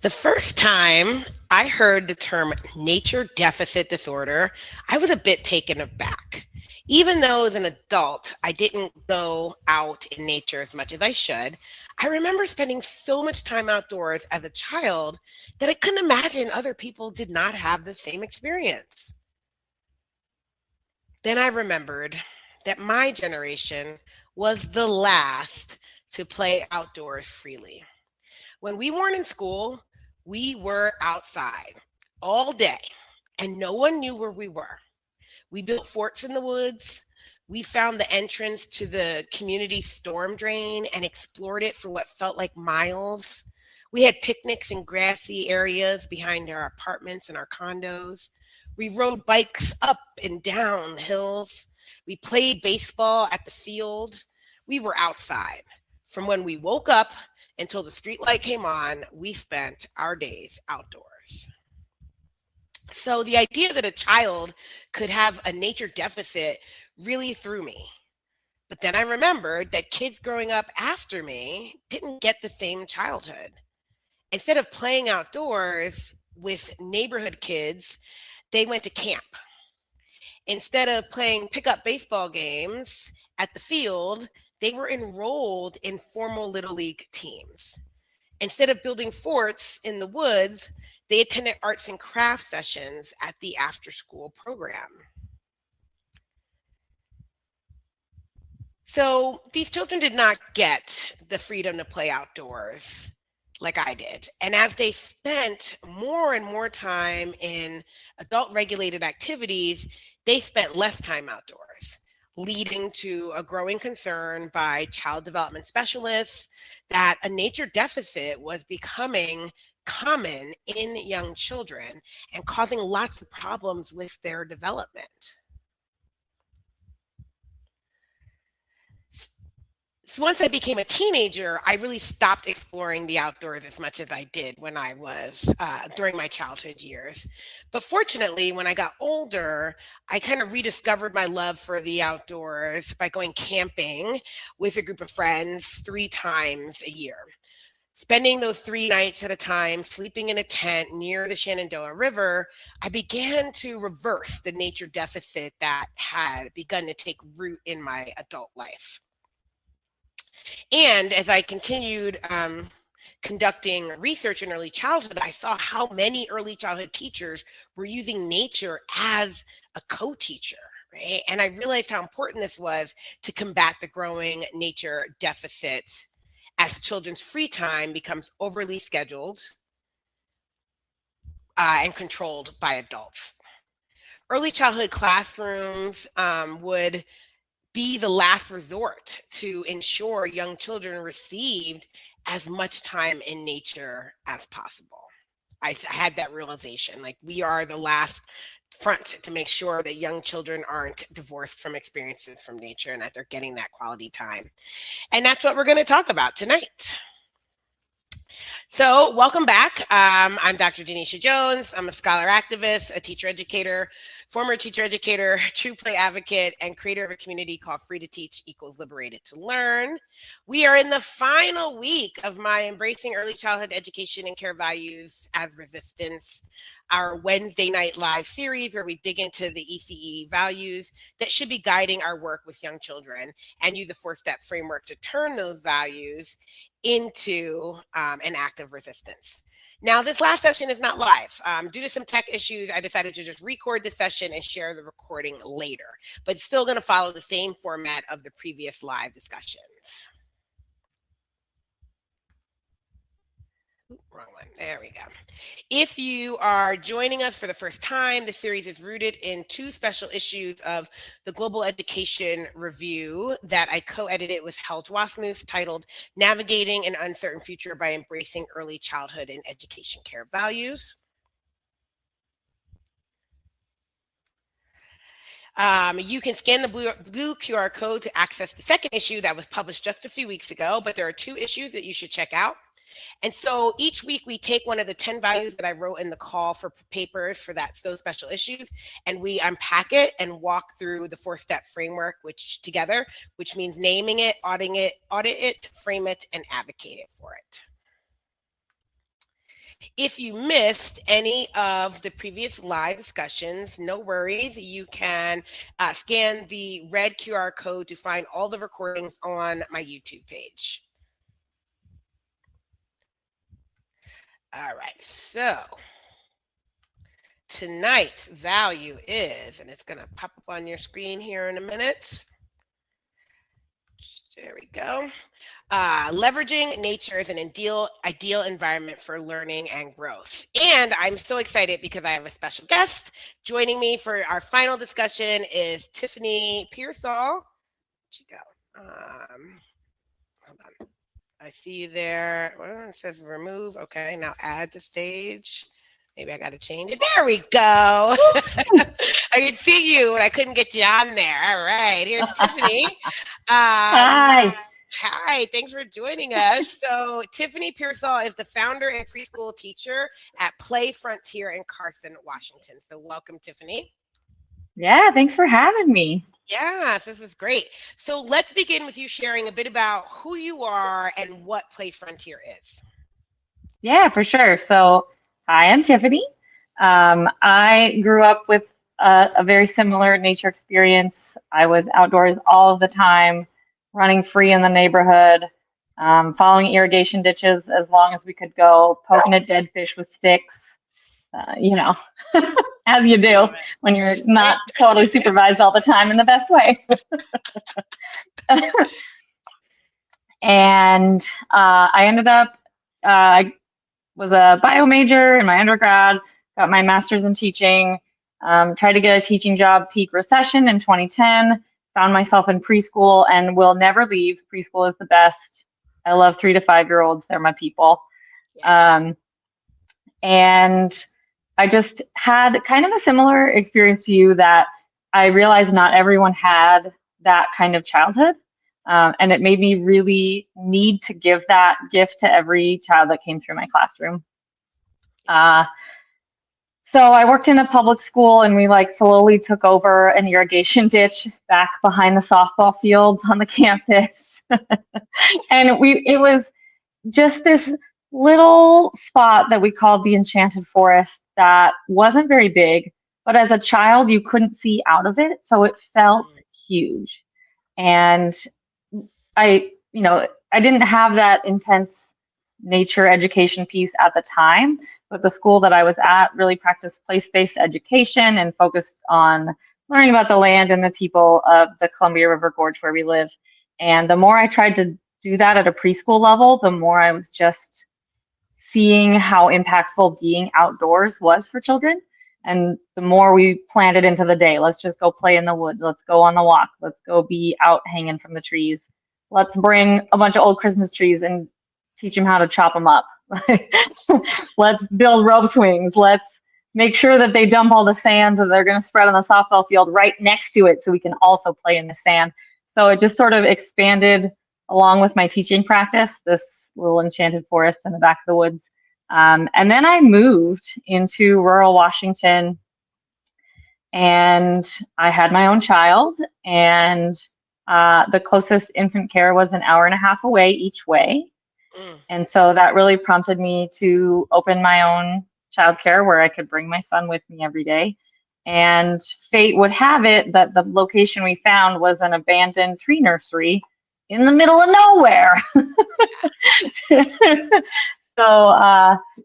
The first time I heard the term nature deficit disorder, I was a bit taken aback. Even though as an adult, I didn't go out in nature as much as I should, I remember spending so much time outdoors as a child that I couldn't imagine other people did not have the same experience. Then I remembered that my generation was the last to play outdoors freely. When we weren't in school, we were outside all day and no one knew where we were. We built forts in the woods. We found the entrance to the community storm drain and explored it for what felt like miles. We had picnics in grassy areas behind our apartments and our condos. We rode bikes up and down hills. We played baseball at the field. We were outside. From when we woke up until the street light came on, we spent our days outdoors. So the idea that a child could have a nature deficit really threw me. But then I remembered that kids growing up after me didn't get the same childhood. Instead of playing outdoors with neighborhood kids, they went to camp. Instead of playing pickup baseball games at the field, they were enrolled in formal Little League teams. Instead of building forts in the woods, they attended arts and crafts sessions at the after school program. So these children did not get the freedom to play outdoors like I did. And as they spent more and more time in adult regulated activities, they spent less time outdoors, leading to a growing concern by child development specialists that a nature deficit was becoming common in young children and causing lots of problems with their development. So once I became a teenager, I really stopped exploring the outdoors as much as I did when I was during my childhood years. But fortunately, when I got older, I kind of rediscovered my love for the outdoors by going camping with a group of friends 3 times a year. Spending those 3 nights at a time, sleeping in a tent near the Shenandoah River, I began to reverse the nature deficit that had begun to take root in my adult life. And as I continued conducting research in early childhood, I saw how many early childhood teachers were using nature as a co-teacher. Right? And I realized how important this was to combat the growing nature deficit as children's free time becomes overly scheduled and controlled by adults. Early childhood classrooms would be the last resort to ensure young children received as much time in nature as possible. I had that realization, like we are the last front to make sure that young children aren't divorced from experiences from nature and that they're getting that quality time. And that's what we're going to talk about tonight. So welcome back. I'm Dr. Denisha Jones. I'm a scholar activist, a teacher educator, former teacher educator, true play advocate, and creator of a community called Free to Teach Equals Liberated to Learn. We are in the final week of my Embracing Early Childhood Education and Care Values as Resistance, our Wednesday night live series where we dig into the ECE values that should be guiding our work with young children and use a 4-step framework to turn those values into an act of resistance. Now, this last session is not live. Due to some tech issues, I decided to just record the session and share the recording later, but it's still going to follow the same format of the previous live discussions. Wrong one. There we go. If you are joining us for the first time, the series is rooted in 2 special issues of the Global Education Review that I co-edited with Helge Wasmuth, titled Navigating an Uncertain Future by Embracing Early Childhood and Education Care Values. You can scan the blue QR code to access the second issue that was published just a few weeks ago, but there are 2 issues that you should check out. And so each week we take one of the 10 values that I wrote in the call for papers for those special issues, and we unpack it and walk through the 4-step framework, which means naming it, audit it, frame it, and advocate it for it. If you missed any of the previous live discussions, no worries. You can scan the red QR code to find all the recordings on my YouTube page. All right, so tonight's value is, and it's going to pop up on your screen here in a minute. There we go. Leveraging nature is an ideal environment for learning and growth. And I'm so excited because I have a special guest joining me for our final discussion is Tiffany Pearsall. Where'd you go? Hold on. I see you there. Well, it says remove. Okay, now add to stage. Maybe I got to change it. There we go. I could see you, and I couldn't get you on there. All right, here's Tiffany. Hi. Hi, thanks for joining us. So Tiffany Pearsall is the founder and preschool teacher at Play Frontier in Carson, Washington. So welcome, Tiffany. Yeah, thanks for having me. Yeah, this is great. So let's begin with you sharing a bit about who you are and what Play Frontier is. Yeah, for sure. So, hi, I'm Tiffany. I grew up with a very similar nature experience. I was outdoors all of the time, running free in the neighborhood, following irrigation ditches as long as we could go, poking at dead fish with sticks, you know, as you do when you're not totally supervised all the time in the best way. And I ended up, I was a bio major in my undergrad, got my master's in teaching, tried to get a teaching job peak recession in 2010, found myself in preschool and will never leave. Preschool is the best. I love 3 to 5 year olds. They're my people. And I just had kind of a similar experience to you that I realized not everyone had that kind of childhood. And it made me really need to give that gift to every child that came through my classroom. So I worked in a public school and we like slowly took over an irrigation ditch back behind the softball fields on the campus. And it was just this little spot that we called the Enchanted Forest that wasn't very big, but as a child you couldn't see out of it, so it felt huge. And I didn't have that intense nature education piece at the time, but the school that I was at really practiced place-based education and focused on learning about the land and the people of the Columbia River Gorge where we live. And the more I tried to do that at a preschool level, the more I was just seeing how impactful being outdoors was for children. And the more we planned it into the day, let's just go play in the woods, let's go on the walk, let's go be out hanging from the trees, let's bring a bunch of old Christmas trees and teach them how to chop them up. Let's build rope swings. Let's make sure that they dump all the sand that they're going to spread on the softball field right next to it so we can also play in the sand. So it just sort of expanded along with my teaching practice, this little enchanted forest in the back of the woods. And then I moved into rural Washington and I had my own child, and the closest infant care was an hour and a half away each way. And so that really prompted me to open my own childcare where I could bring my son with me every day. And fate would have it that the location we found was an abandoned tree nursery in the middle of nowhere. So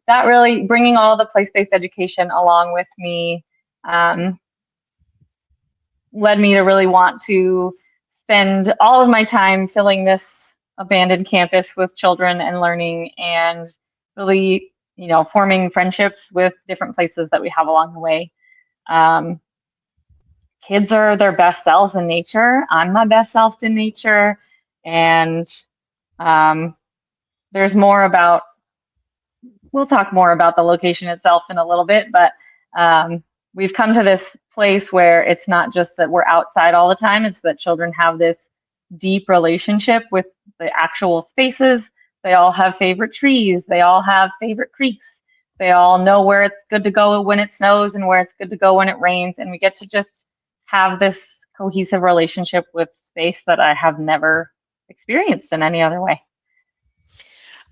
that really, bringing all the place-based education along with me led me to really want to spend all of my time filling this abandoned campus with children and learning and really, forming friendships with different places that we have along the way. Kids are their best selves in nature. I'm my best self in nature. And there's more about, we'll talk more about the location itself in a little bit, but we've come to this place where it's not just that we're outside all the time, it's that children have this deep relationship with the actual spaces. They all have favorite trees. They all have favorite creeks. They all know where it's good to go when it snows and where it's good to go when it rains. And we get to just have this cohesive relationship with space that I have never experienced in any other way.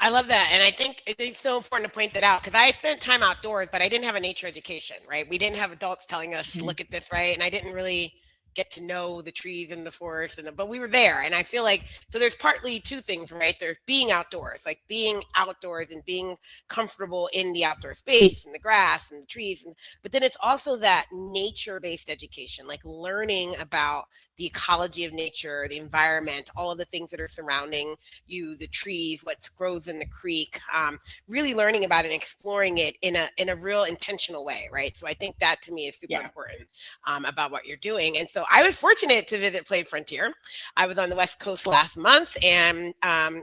I love that. And I think it's so important to point that out because I spent time outdoors, but I didn't have a nature education, right? We didn't have adults telling us, Mhm. look at this, right? And I didn't really get to know the trees and the forest but we were there. And I feel like, so there's partly two things, right? There's being outdoors, like being outdoors and being comfortable in the outdoor space and the grass and the trees. But then it's also that nature based education, like learning about the ecology of nature, the environment, all of the things that are surrounding you, the trees, what grows in the creek, really learning about it and exploring it in a real intentional way, right? So I think that to me is super Yeah. important about what you're doing. And so I was fortunate to visit Play Frontier. I was on the West Coast last month, and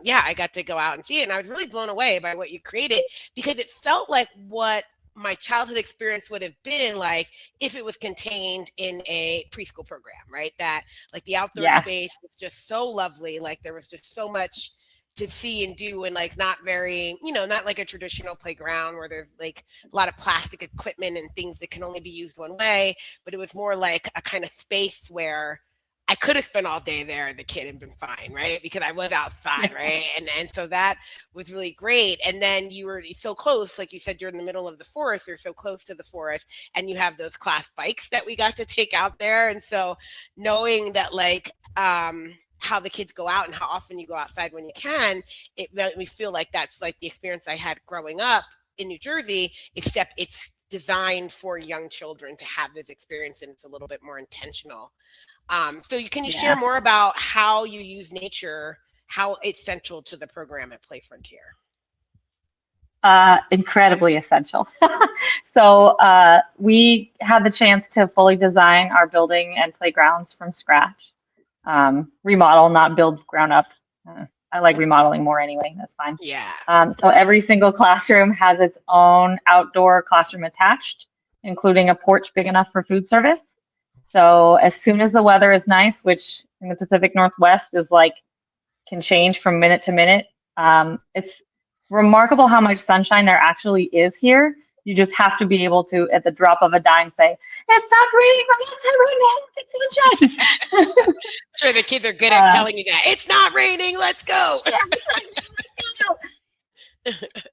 yeah, I got to go out and see it, and I was really blown away by what you created because it felt like what my childhood experience would have been like if it was contained in a preschool program, right? That like the outdoor Yeah. space was just so lovely, like there was just so much to see and do, and like not very, not like a traditional playground where there's like a lot of plastic equipment and things that can only be used one way, but it was more like a kind of space where I could have spent all day there and the kid had been fine, right? Because I was outside, Yeah. right? And so that was really great. And then you were so close, like you said, you're in the middle of the forest, you're so close to the forest, and you have those class bikes that we got to take out there. And so knowing that like how the kids go out and how often you go outside when you can, it made me feel like that's like the experience I had growing up in New Jersey, except it's designed for young children to have this experience and it's a little bit more intentional. Can you share Yeah. more about how you use nature, how it's central to the program at Play Frontier? Incredibly essential. So we had the chance to fully design our building and playgrounds from scratch. Remodel, not build ground up. I like remodeling more anyway. That's fine. Yeah. So every single classroom has its own outdoor classroom attached, including a porch big enough for food service. So as soon as the weather is nice, which in the Pacific Northwest is like can change from minute to minute, it's remarkable how much sunshine there actually is here. You just have to be able to, at the drop of a dime, say, "It's not raining, we're outside right now. It's sunshine." Sure, the kids are good at uh, telling you that it's not raining, let's go. yeah, it's not raining,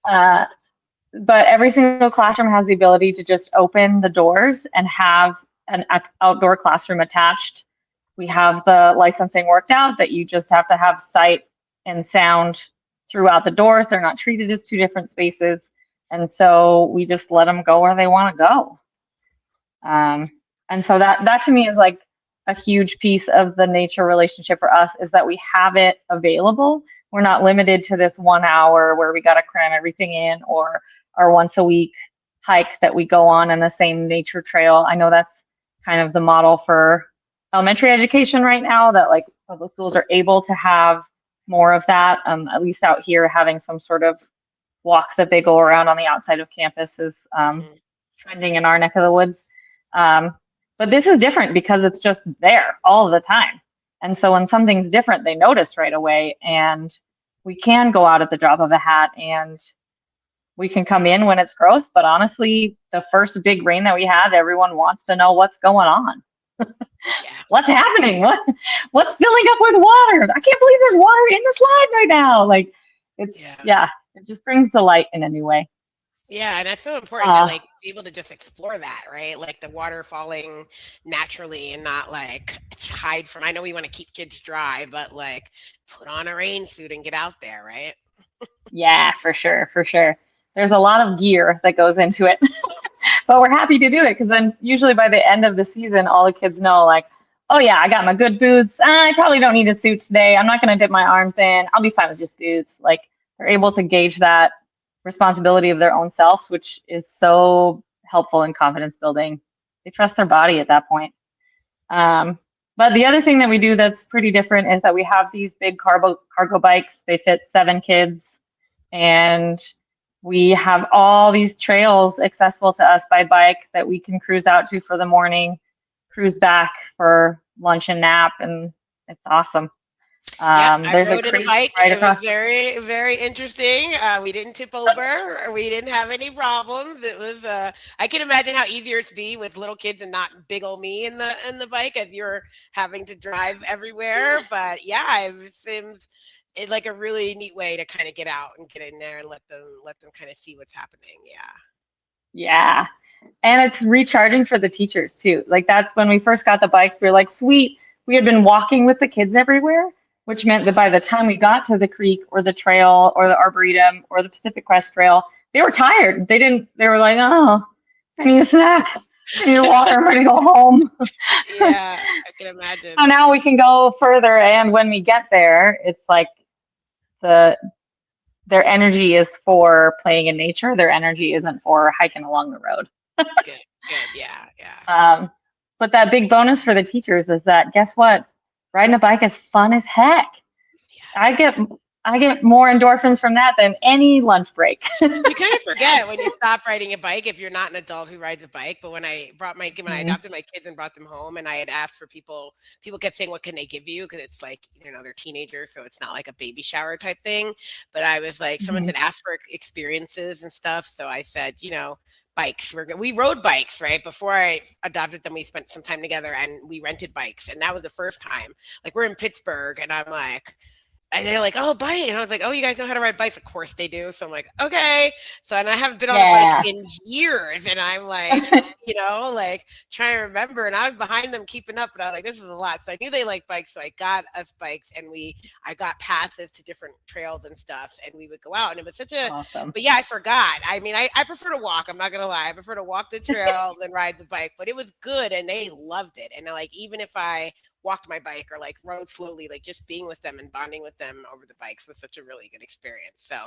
let's go. But every single classroom has the ability to just open the doors and have an outdoor classroom attached. We have the licensing worked out that you just have to have sight and sound throughout the doors. They're not treated as two different spaces. And so we just let them go where they want to go. And so that to me is like a huge piece of the nature relationship for us is that we have it available. We're not limited to this 1 hour where we got to cram everything in or our once a week hike that we go on in the same nature trail. I know that's kind of the model for elementary education right now that like public schools are able to have more of that. At least out here, having some sort of walk that they go around on the outside of campus is Mhm. trending in our neck of the woods. Um, but this is different because it's just there all the time. And so when something's different, they notice right away. And we can go out at the drop of a hat and we can come in when it's gross. But honestly, the first big rain that we had, everyone wants to know what's going on. Yeah. What's happening? What's filling up with water? I can't believe there's water in the slide right now. Like it's Yeah. yeah, it just brings to light in a new way. Yeah, and that's so important to Uh, like be able to just explore that, right? Like the water falling naturally and not like hide from. I know we want to keep kids dry, but like put on a rain suit and get out there, right? yeah, for sure, for sure. There's a lot of gear that goes into it, but we're happy to do it because then usually by the end of the season, all the kids know like, oh yeah, I got my good boots. I probably don't need a suit today. I'm not going to dip my arms in. I'll be fine with just boots. Like they're able to gauge that responsibility of their own selves, which is so helpful in confidence building. They trust their body at that point. Um, but the other thing that we do that's pretty different is that we have these big cargo bikes. They fit 7 kids, and we have all these trails accessible to us by bike that we can cruise out to for the morning, cruise back for lunch and nap, and it's awesome. Yep, I There's a rode a creek bike. right It was across. very, very interesting. We didn't tip over. We didn't have any problems. It was. I can imagine how easier it's be with little kids and not big old me in the bike as you're having to drive everywhere. But yeah, it seems it's like a really neat way to kind of get out and get in there and let them kind of see what's happening. Yeah. Yeah. And it's recharging for the teachers too. Like that's when we first got the bikes, we were like, sweet. We had been walking with the kids everywhere, which meant that by the time we got to the creek or the trail or the arboretum or the Pacific Crest Trail, they were tired. They were like, oh, I need a snack. I need water. I'm ready to go home. Yeah, I can imagine. So now we can go further. And when we get there, it's like the their energy is for playing in nature. Their energy isn't for hiking along the road. Good, good. Yeah, yeah. But that big bonus for the teachers is that guess what? Riding a bike is fun as heck. I Yes. get I get more endorphins from that than any lunch break. You kind of forget when you stop riding a bike if you're not an adult who rides a bike. But when I Mhm. adopted my kids and brought them home, and I had asked for people kept saying, "What can they give you?" Because it's like they're teenagers, so it's not like a baby shower type thing. But I was like, someone Mhm. said ask for experiences and stuff, so I said, bikes. We rode bikes, right? Before I adopted them, we spent some time together and we rented bikes, and that was the first time. Like we're in Pittsburgh, and I'm like, and they're like, "Oh, bike." And I was like, "Oh, you guys know how to ride bikes?" Of course they do. So I'm like, "Okay." So, and I haven't been on a bike Yeah. in years. And I'm like, like trying to remember. And I was behind them keeping up, but I was like, this is a lot. So I knew they like bikes. So I got us bikes and I got passes to different trails and stuff. And we would go out. And it was Awesome. but yeah, I forgot. I mean, I prefer to walk. I'm not going to lie. I prefer to walk the trail than ride the bike, but it was good and they loved it. And like, even if I walked my bike or like rode slowly, like just being with them and bonding with them over the bikes was such a really good experience. So,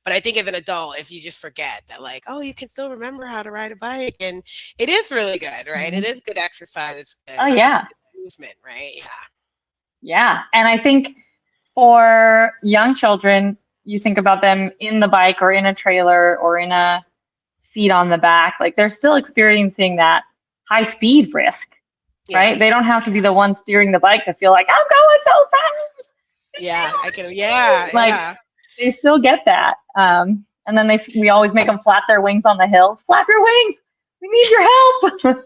but I think as an adult, if you just forget that, like, oh, you can still remember how to ride a bike, and it is really good, right? It Mhm. is good exercise. Oh It's yeah. good movement, right? Yeah. Yeah. And I think for young children, you think about them in the bike or in a trailer or in a seat on the back, like they're still experiencing that high speed risk, Yeah. right? They don't have to be the one steering the bike to feel like I'm going so fast. Just stay Yeah. on I the can. Yeah. speed. Like Yeah. they still get that. And then we always make them flap their wings on the hills. Flap your wings. We need your help.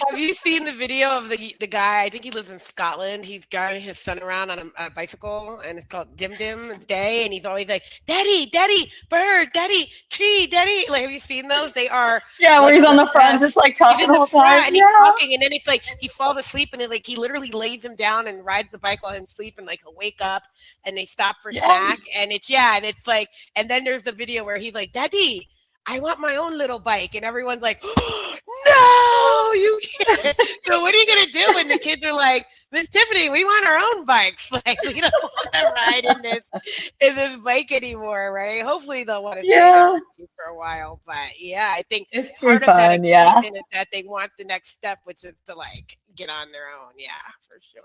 Have you seen the video of the guy? I think he lives in Scotland. He's driving his son around on a bicycle, and it's called Dim Dim Day. And he's always like, "Daddy, Daddy, bird, Daddy, tree, Daddy." Like, have you seen those? They are Yeah, where like he's on the the front, just best. like He's talking in the the whole time. front and he's Yeah. talking, and then it's like he falls asleep, and he literally lays him down and rides the bike while he's asleep, and like he'll wake up, and they stop for Yeah. snack, and it's like, and then there's the video where he's like, "Daddy, I want my own little bike," and everyone's like, "No, you can't." So what are you gonna do when the kids are like, "Miss Tiffany, we want our own bikes. Like we don't want to ride in this bike anymore, right?" Hopefully they'll want to stay there Yeah. with you for a while. But yeah, I think It's part pretty of that fun. Yeah. excitement is that they want the next step, which is to like get on their own. Yeah, for sure.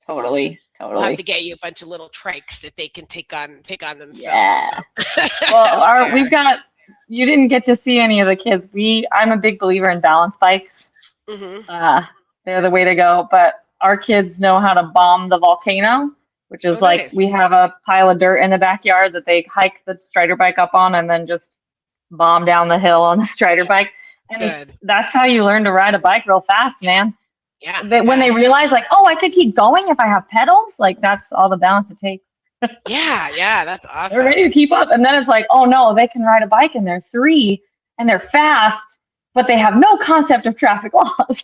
Totally. We'll have to Totally. get you a bunch of little trikes that they can take on themselves. Yeah. So. Well, we've Fair. got, you didn't get to see any of the kids. I'm a big believer in balance bikes. Hmm. Uh, they're the way to go. But our kids know how to bomb the volcano, which Oh, is like nice. we have a pile of dirt in the backyard that they hike the Strider bike up on and then just bomb down the hill on the Strider bike. And Good. that's how you learn to ride a bike real fast, man. Yeah. When Yeah. they realize, like, oh, I could keep going if I have pedals, like that's all the balance it takes. Yeah. Yeah. That's They're ready to awesome. keep up. And then it's like, oh no, they can ride a bike and they're 3 and they're fast, but they have no concept of traffic laws.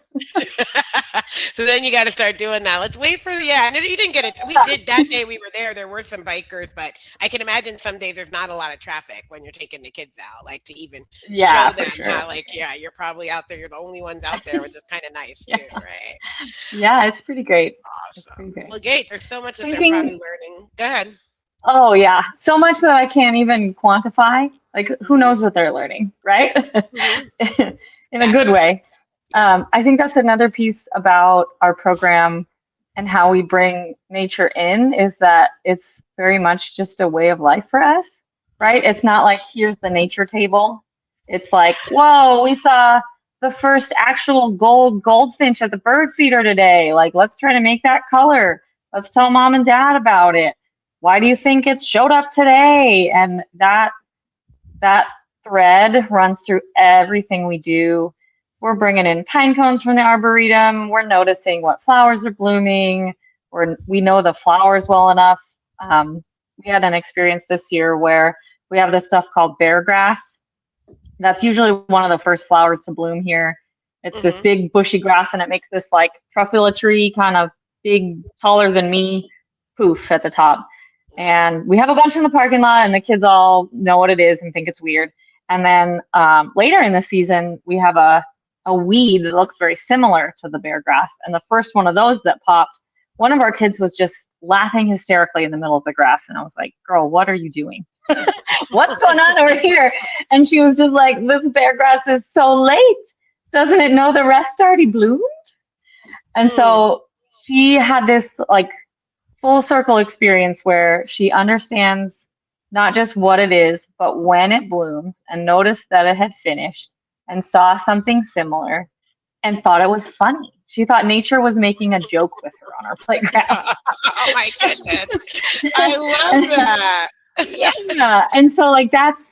So then you got to start doing that. Let's wait for yeah. And you didn't get it. We did that day we were there. There were some bikers, but I can imagine some days there's not a lot of traffic when you're taking the kids out, like to even Yeah, show for them sure. how, like, yeah, you're probably out there. You're the only ones out there, which is kind of nice Yeah. too, right? Yeah, it's pretty great. It's pretty Awesome. great. Well, great. There's so much that they're probably Thinking, learning. Go ahead. oh yeah, so much that I can't even quantify. Like, who Hmm. knows what they're learning, right? Hmm. In a good Exactly. way. Yeah. I think that's another piece about our program and how we bring nature in is that it's very much just a way of life for us, right? Hmm. It's not like here's the nature table. It's like, whoa, we saw the first actual goldfinch at the bird feeder today. Like, let's try to make that color. Let's tell mom and dad about it. Why do you think it showed up today? And that thread runs through everything we do. We're bringing in pine cones from the arboretum. We're noticing what flowers are blooming. We know the flowers well enough. we had an experience this year where we have this stuff called bear grass. That's usually one of the first flowers to bloom here. It's this Hmm. big bushy grass and it makes this like truffula kind of big, taller than me poof at the top. Nice. And we have a bunch in the parking lot and the kids all know what it is and think it's weird. And then later in the season, we have a weed that looks very similar to the bear grass. And the first one of those that popped, one of our kids was just laughing hysterically in the middle of the grass. And I was like, girl, what are you doing? What's going on over here? And she was just like, this bear grass is so late. Doesn't it know the rest already bloomed? And Mm. so she had this like full circle experience where she understands not just what it is, but when it blooms and noticed that it had finished and saw something similar and thought it was funny. She thought nature was making a joke with her on our playground. Oh my goodness. I love And that. yeah, and so like that's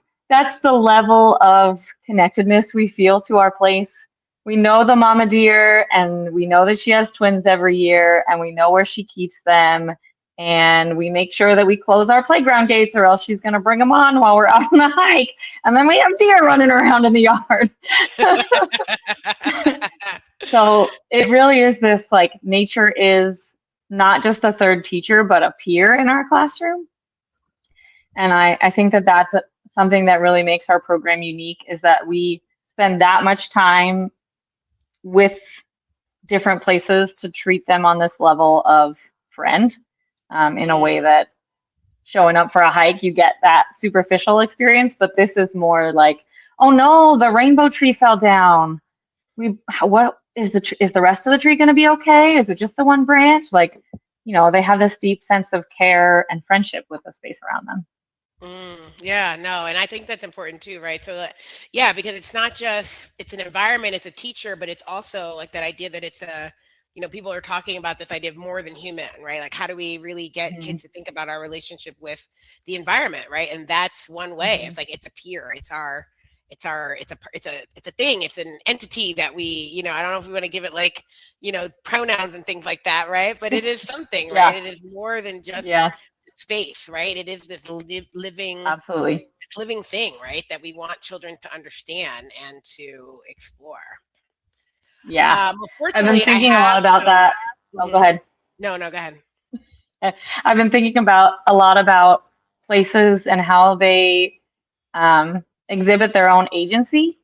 the level of connectedness we feel to our place. We know the mama deer and we know that she has twins every year and we know where she keeps them and we make sure that we close our playground gates or else she's going to bring them on while we're out on the hike and then we have deer running around in the yard. So it really is this like nature is not just a third teacher but a peer in our classroom. And I think that that's something that really makes our program unique is that we spend that much time with different places to treat them on this level of friend in a way Mm. that showing up for a hike, you get that superficial experience. But this is more like, oh no, the rainbow tree fell down. What is is the rest of the tree going to be okay? Is it just the one branch? Like, they have this deep sense of care and friendship with the space around them. Yeah, no, and I think that's important too, right? So that, yeah, because it's not just it's an environment, it's a teacher, but it's also like that idea that it's a, people are talking about this idea of more than human, right? Like how do we really get Mhm. kids to think about our relationship with the environment, right? And that's one way. Mhm. It's like it's a peer, it's a thing, it's an entity that we, I don't know if we want to give it like, pronouns and things like that, right? But it is something, right? It Yes. is more than just Yes. space, right? It is this Absolutely. living thing, right? That we want children to understand and to explore. Yeah. I've been Unfortunately, I thinking a have lot about some. that. Oh, go Mhm. ahead. No, no, go ahead. I've been thinking about a lot about places and how they exhibit their own agency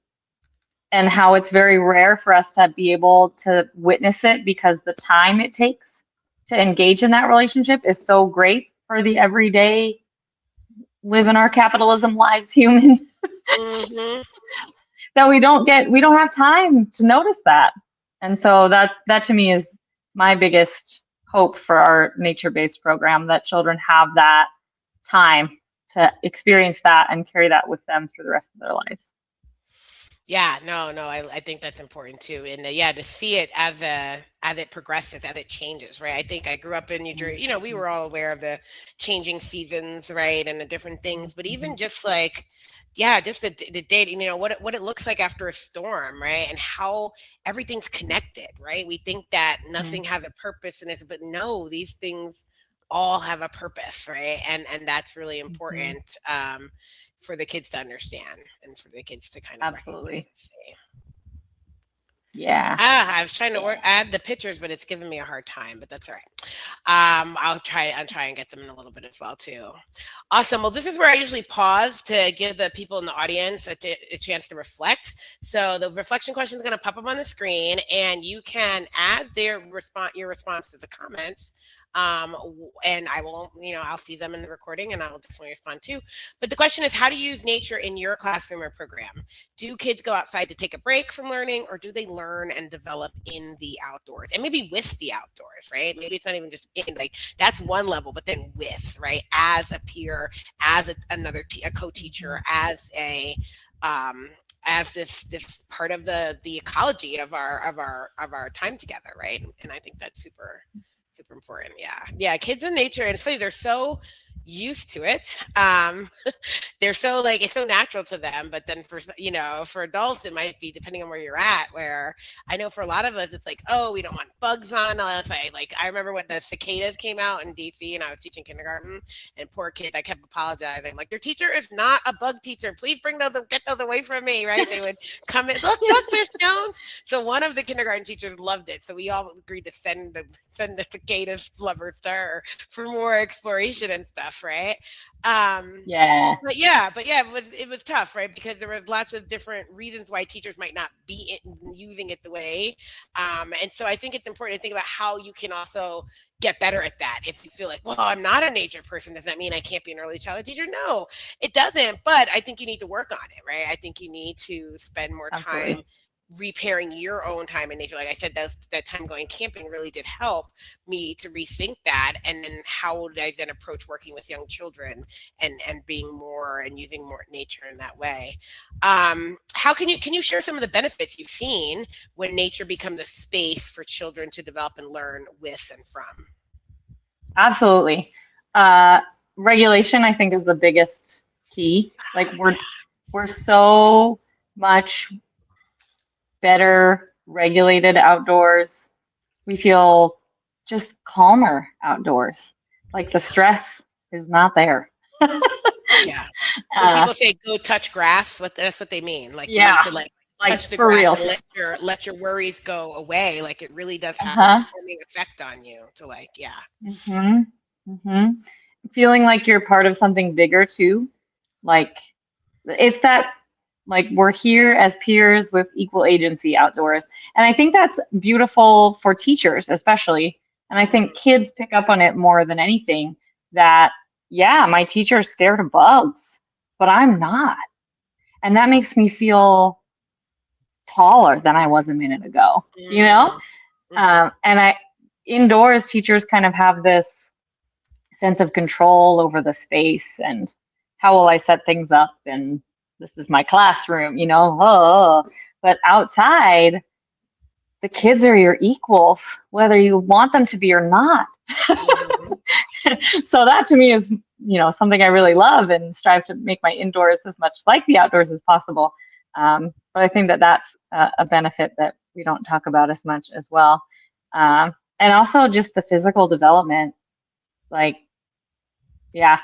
and how it's very rare for us to be able to witness it because the time it takes to engage in that relationship is so great for the everyday live in our capitalism lives human Hmm. that we don't have time to notice that. And so that to me is my biggest hope for our nature-based program, that children have that time to experience that and carry that with them through the rest of their lives. Yeah, no, no, I think that's important too, and yeah, to see it as it progresses, as it changes, right? I think I grew up in New Jersey. We Mhm. were all aware of the changing seasons, right, and the different things. But even just like, yeah, just the date, what it looks like after a storm, right, and how everything's connected, right? We think that Mhm. nothing has a purpose in this, but no, these things all have a purpose, right? And that's really Mhm. important. For the kids to understand and for the kids to kind of recognize Absolutely. and see. Yeah. I was trying to add the pictures, but it's giving me a hard time. But that's all right. I'll try and get them in a little bit as well too. Awesome. Well, this is where I usually pause to give the people in the audience a chance to reflect. So the reflection question is going to pop up on the screen, and you can add your response to the comments. And I will, I'll see them in the recording, and I will definitely respond too. But the question is, how to use nature in your classroom or program? Do kids go outside to take a break from learning, or do they learn and develop in the outdoors and maybe with the outdoors, right? Maybe it's not even just in, like, that's one level, but then with, right, as a peer, as a co-teacher, Mhm. um as this part of the ecology of our time together, right? And I think that's super important. Yeah, yeah, kids in nature, and it's funny, they're so used to it. they're so like it's so natural to them, but then for for adults it might be depending on where you're at. Where I know for a lot of us it's like, oh, we don't want bugs on us. I remember when the cicadas came out in DC and I was teaching kindergarten, and poor kids, I kept apologizing like, your teacher is not a bug teacher, please bring those, get those away from me, right? They would come in, look, Miss Jones. So one of the kindergarten teachers loved it, so we all agreed to send the cicadas lovers to her for more exploration and stuff, right? Um, Yeah, but it was tough, right? Because there was lots of different reasons why teachers might not be using it the way. And so I think it's important to think about how you can also get better at that. If you feel like, well, I'm not a nature person, does that mean I can't be an early childhood teacher? No, it doesn't. But I think you need to work on it, right? I think you need to spend more time absolutely. repairing your own time in nature. Like I said, that time going camping really did help me to rethink that. And then how would I then approach working with young children and being more and using more nature in that way? How can you share some of the benefits you've seen when nature becomes a space for children to develop and learn with and from? Absolutely. Uh, Regulation, I think, is the biggest key. Like we're so much better regulated outdoors. We feel just calmer outdoors. Like the stress is not there. Yeah. When uh, people say go touch grass, that's what they mean. Like you yeah, need to like like touch the for grass real. and let your worries go away. Like it really does have a Uh-huh. calming effect on you to like, yeah. hmm hmm Feeling like you're part of something bigger too. Like it's that like we're here as peers with equal agency outdoors. And I think that's beautiful for teachers, especially. And I Mm, think kids pick up on it more than anything that, yeah, my teacher's scared of bugs, but I'm not. And that makes me feel taller than I was a minute ago, you know? mm, mhm. And indoors, teachers kind of have this sense of control over the space and how will I set things up and this is my classroom, oh. But outside, the kids are your equals, whether you want them to be or not. Mhm. So that to me is, something I really love and strive to make my indoors as much like the outdoors as possible. But I think that that's a benefit that we don't talk about as much as well. And also just the physical development, like yeah,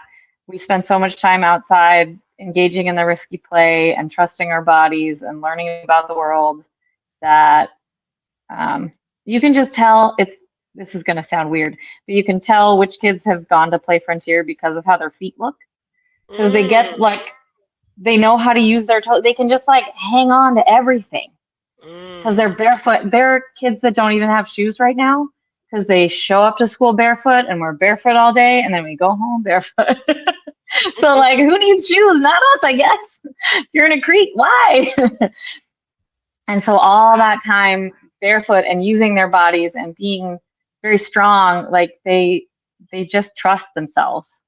we spend so much time outside engaging in the risky play and trusting our bodies and learning about the world that um, you can just tell this is going to sound weird, but you can tell which kids have gone to play frontier because of how their feet look. Because they get Mm, like, they know how to use their toes. They can just like hang on to everything because they're mm. barefoot. There are kids that don't even have shoes right now because they show up to school barefoot and we're barefoot all day and then we go home barefoot. So like, who needs shoes? Not us, I guess. If you're in a creek, why? And so all that time barefoot and using their bodies and being very strong, like they just trust themselves.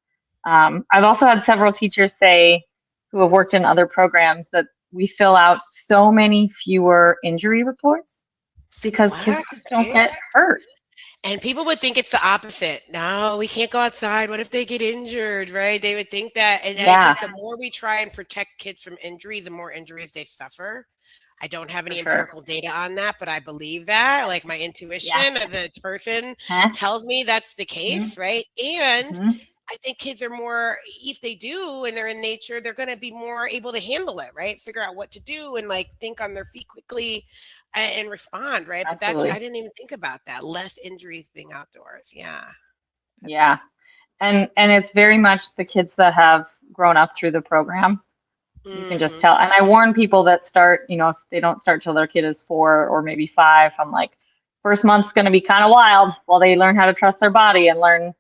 I've also had several teachers say who have worked in other programs that we fill out so many fewer injury reports because Wow. kids just don't Okay. get hurt. And people would think it's the opposite. No, we can't go outside. What if they get injured, right? They would think that. And I Yeah, think the more we try and protect kids from injury, the more injuries they suffer. I don't have for any sure. empirical data on that, but I believe that. Like my Yeah. intuition as a person Huh? tells me that's the Mm-hmm. case, right? And Mm-hmm. I think kids are more, if they do and they're in nature, they're going to be more able to handle it, right? Figure out what to do and like think on their feet quickly and respond, right? But I Absolutely. didn't even think about that. Less injuries being outdoors. Yeah. Yeah. That's, And it's very much the kids that have grown up through the program. You can just hmm. tell. And I warn people that start, if they don't start till their kid is 4 or maybe 5, I'm like, first month's going to be kind of wild while they learn how to trust their body and learn,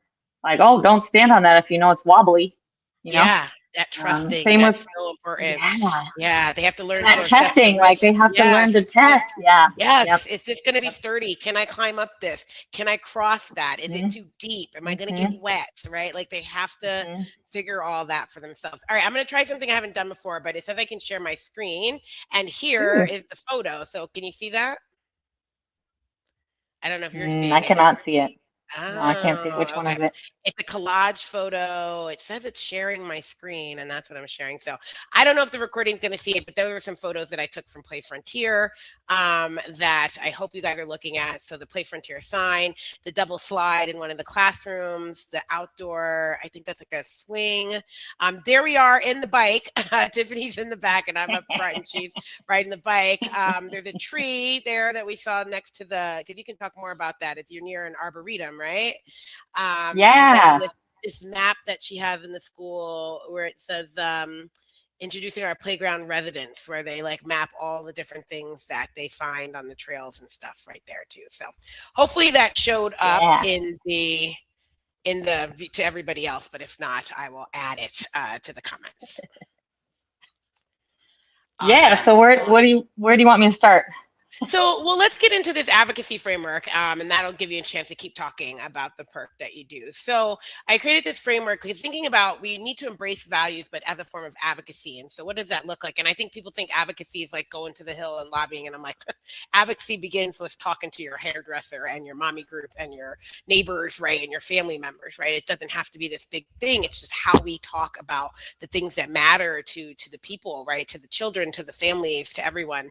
like, oh, don't stand on that if you know it's wobbly, you know? Yeah. That trusting, Same with, that's so important. yeah, Yeah. They have to and learn that to assess the testing, like they risk. have to learn to Yes. Yes. test. Yeah, yep, Yes. Is this going to be yep. sturdy? Can I climb up this? Can I cross that? Is it hmm too deep? Am I going to get hmm wet? Right? Like they have to hmm figure all that for themselves. All right. I'm going to try something I haven't done before, but it says I can share my screen. And here Ooh, is the photo. So can you see that? I don't know if you're seeing I it. cannot see it. No, I can't see. Which Oh, one okay. is it? It's a collage photo. It says it's sharing my screen, and that's what I'm sharing. So I don't know if the recording's going to see it, but there were some photos that I took from Play Frontier that I hope you guys are looking at. So the Play Frontier sign, the double slide in one of the classrooms, the outdoor, I think that's like a swing. There we are in the bike. Tiffany's in the back, and I'm up front, and she's riding the bike. There's a tree there that we saw next to the, because you can talk more about that. It's, you're near an arboretum, right? And then Yeah. this map that she has in the school where it says introducing our playground residents, where they like map all the different things that they find on the trails and stuff right there too. So hopefully that showed up Yeah. in the to everybody else, but if not, I will add it to the comments. Yeah. Awesome. So where do you want me to start? So, well, let's get into this advocacy framework, and that'll give you a chance to keep talking about the perk that you do. So, I created this framework because thinking about we need to embrace values, but as a form of advocacy. And so, what does that look like? And I think people think advocacy is like going to the hill and lobbying. And I'm like, advocacy begins with talking to your hairdresser and your mommy group and your neighbors, right, and your family members, right. It doesn't have to be this big thing. It's just how we talk about the things that matter to the people, right, to the children, to the families, to everyone.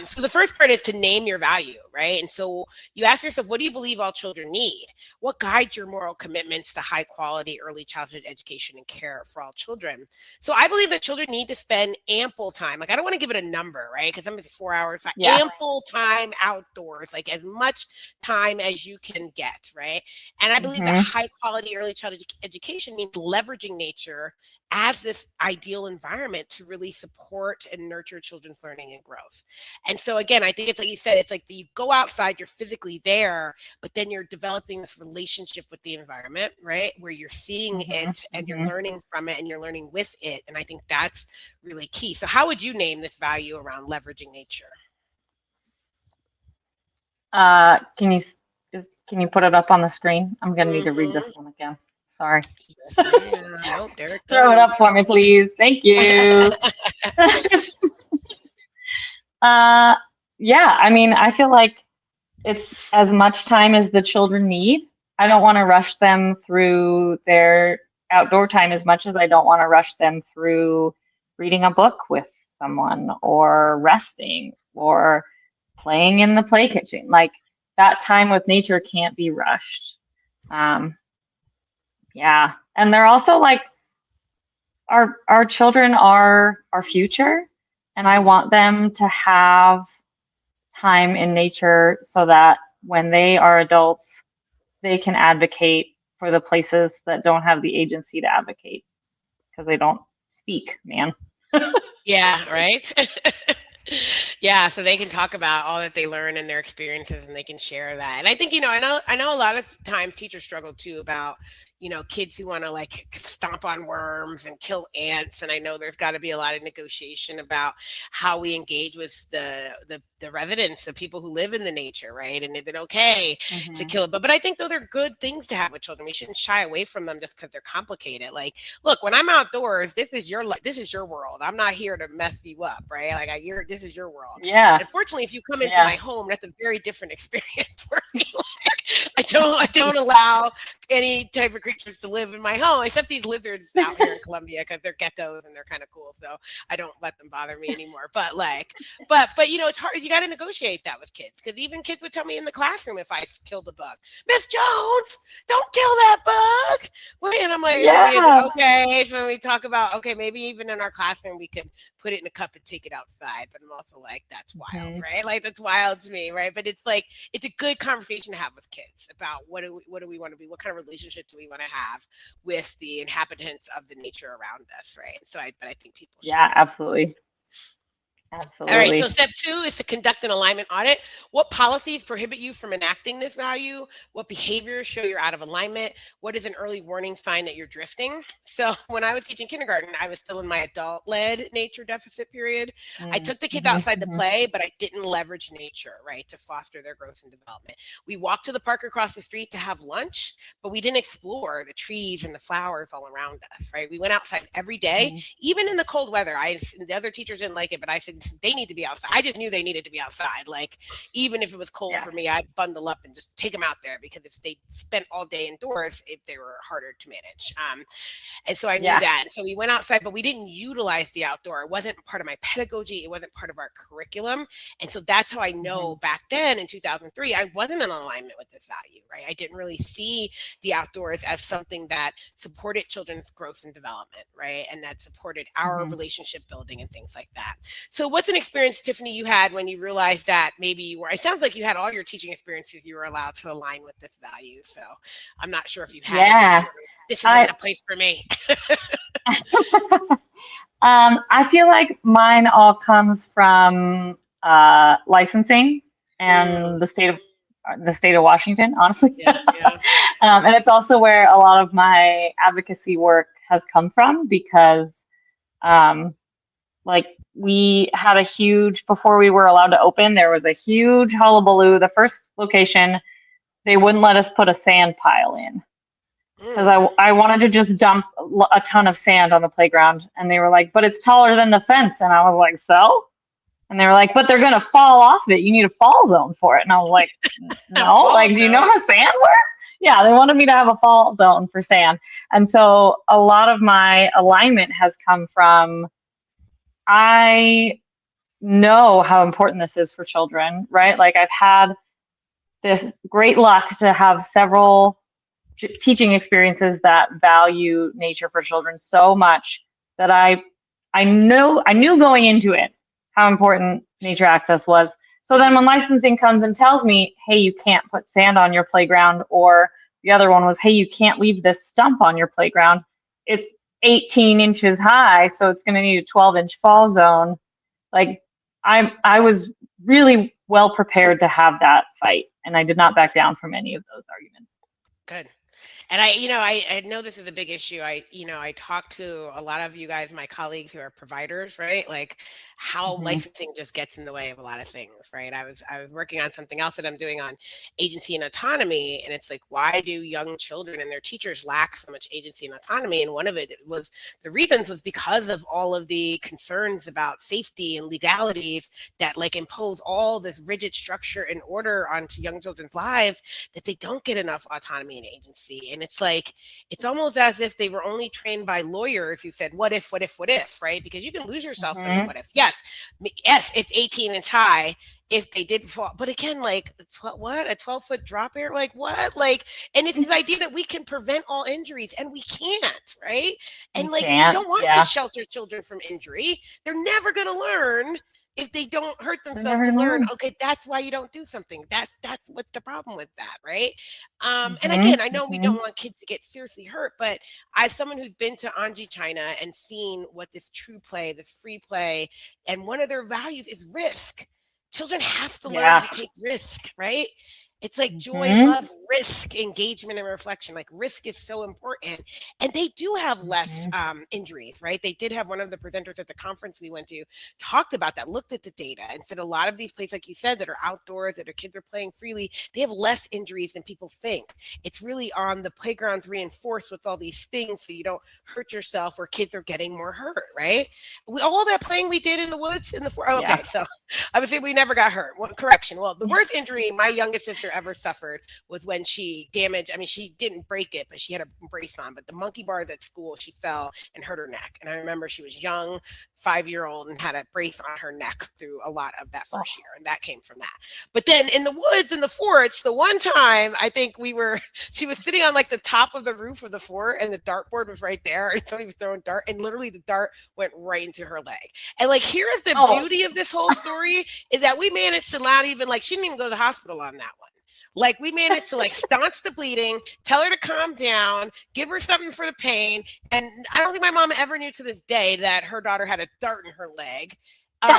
So the first part is to name your value, right? And so you ask yourself, what do you believe all children need? What guides your moral commitments to high quality early childhood education and care for all children? So I believe that children need to spend ample time. Like, I don't want to give it a number, right? Because I'm going to say 4 hours, Yeah. ample time outdoors, like as much time as you can get, right? And I believe that high quality early childhood education means leveraging nature as this ideal environment to really support and nurture children's learning and growth. And so again, I think it's like you said, it's like you go outside, you're physically there, but then you're developing this relationship with the environment, right? Where you're seeing it and you're learning from it and you're learning with it. And I think that's really key. So how would you name this value around leveraging nature? Can you put it up on the screen? I'm gonna need to read this one again. Sorry. Yes, ma'am. Nope, there it Throw it goes. up for me, please. Thank you. Yeah, I mean, I feel like it's as much time as the children need. I don't want to rush them through their outdoor time as much as I don't want to rush them through reading a book with someone or resting or playing in the play kitchen. Like, that time with nature can't be rushed. Yeah. And they're also like, our children are our future, and I want them to have time in nature so that when they are adults, they can advocate for the places that don't have the agency to advocate because they don't speak, man. Yeah, right. Yeah, so they can talk about all that they learn and their experiences and they can share that. And I think, I know a lot of times teachers struggle too about, kids who want to like stomp on worms and kill ants. And I know there's got to be a lot of negotiation about how we engage with the residents, the people who live in the nature, right? And is it okay to kill it? But I think those are good things to have with children. We shouldn't shy away from them just because they're complicated. Like, look, when I'm outdoors, this is your world. I'm not here to mess you up, right? Like, this is your world. Yeah. Unfortunately, if you come into my home, that's a very different experience for me. Like, I don't allow any type of creatures to live in my home, except these lizards out here in Colombia because they're geckos and they're kind of cool. So I don't let them bother me anymore. But it's hard. You got to negotiate that with kids, because even kids would tell me in the classroom if I killed a bug, Miss Jones, don't kill that bug. And I'm like, okay. So we talk about, okay, maybe even in our classroom we could put it in a cup and take it outside. But I'm also like, that's wild, right? Like, that's wild to me, right? But it's like, it's a good conversation to have with kids about what do we want to be, what kind of relationship do we want to have with the inhabitants of the nature around us, right? So I think people should. Yeah, absolutely. Absolutely. All right, so step 2 is to conduct an alignment audit. What policies prohibit you from enacting this value? What behaviors show you're out of alignment? What is an early warning sign that you're drifting? So when I was teaching kindergarten, I was still in my adult-led nature deficit period. I took the kids outside to play, but I didn't leverage nature, right, to foster their growth and development. We walked to the park across the street to have lunch, but we didn't explore the trees and the flowers all around us, right? We went outside every day, even in the cold weather. The other teachers didn't like it, but I said, they need to be outside. I just knew they needed to be outside. Like, even if it was cold Yeah. for me, I'd bundle up and just take them out there, because if they spent all day indoors, they were harder to manage. And so I knew Yeah. that. So we went outside, but we didn't utilize the outdoor. It wasn't part of my pedagogy. It wasn't part of our curriculum. And so that's how I know Hmm. back then in 2003, I wasn't in alignment with this value, right? I didn't really see the outdoors as something that supported children's growth and development, right? And that supported our Hmm. relationship building and things like that. So what's an experience, Tiffany, you had when you realized that maybe you were, it sounds like you had all your teaching experiences, you were allowed to align with this value. So I'm not sure if you had any that Yeah. were, this isn't I the place for me. I feel like mine all comes from licensing Mm, and the state of Washington, honestly. yeah, yeah. And it's also where a lot of my advocacy work has come from because, um, like, we had a huge, before we were allowed to open, there was a huge hullabaloo. The first location, they wouldn't let us put a sand pile in because Mm. I wanted to just dump a ton of sand on the playground. And they were like, but it's taller than the fence. And I was like, so? And they were like, but they're going to fall off it. You need a fall zone for it. And I was like, no, Fall like, do you know zone. how sand works? Yeah, they wanted me to have a fall zone for sand. And so a lot of my alignment has come from, I know how important this is for children, right? Like, I've had this great luck to have several teaching experiences that value nature for children so much that I knew going into it how important nature access was. So then Mhm. when licensing comes and tells me, hey, you can't put sand on your playground, or the other one was, hey, you can't leave this stump on your playground. It's 18 inches high, so it's going to need a 12-inch fall zone. Like, I was really well prepared to have that fight, and I did not back down from any of those arguments. Good. And I know this is a big issue. I talk to a lot of you guys, my colleagues who are providers, right? Like, how Hmm. licensing just gets in the way of a lot of things, right? I was working on something else that I'm doing on agency and autonomy, and it's like, why do young children and their teachers lack so much agency and autonomy? And one of it was, the reasons was because of all of the concerns about safety and legalities that like impose all this rigid structure and order onto young children's lives, that they don't get enough autonomy and agency. And it's like, it's almost as if they were only trained by lawyers who said, what if, what if, what if, right? Because you can lose yourself in the Hmm. what if. Yes, yes, it's 18-inch high if they did fall. But again, like, what? A 12-foot drop air? Like, what? Like, and it's the idea that we can prevent all injuries, and we can't, right? You And like, we can't. don't want to Yeah. shelter children from injury. They're never going to learn if they don't hurt They're themselves never to gonna learn. learn. Okay, that's why you don't do something. That's what the problem with that, right? And Hmm. again, I know we Hmm. don't want kids to get seriously hurt, but as someone who's been to Anji, China, and seen what this true play, this free play, and one of their values is risk. Children have to learn Yeah. to take risk, right? It's like joy, Hmm. love, risk, engagement, and reflection. Like, risk is so important. And they do have less Hmm. injuries, right? They did have one of the presenters at the conference we went to talked about that, looked at the data, and said a lot of these places, like you said, that are outdoors, that our kids are playing freely, they have less injuries than people think. It's really on the playgrounds reinforced with all these things so you don't hurt yourself, or kids are getting more hurt, right? All that playing we did in the woods, in the forest. Okay, Yeah. so I would say we never got hurt. Well, correction. Well, the worst injury my youngest sister ever suffered was when she damaged, I mean, she didn't break it, but she had a brace on. But the monkey bars at school, she fell and hurt her neck. And I remember she was young, 5-year-old, and had a brace on her neck through a lot of that Oh. first year. And that came from that. But then in the woods, in the forest, the one time I think she was sitting on like the top of the roof of the fort, and the dartboard was right there. And somebody was throwing dart, and literally the dart went right into her leg. And like, here's the Oh. beauty of this whole story, is that we managed to not even, like, she didn't even go to the hospital on that one. Like, we managed to like staunch the bleeding, tell her to calm down, give her something for the pain. And I don't think my mom ever knew to this day that her daughter had a dart in her leg.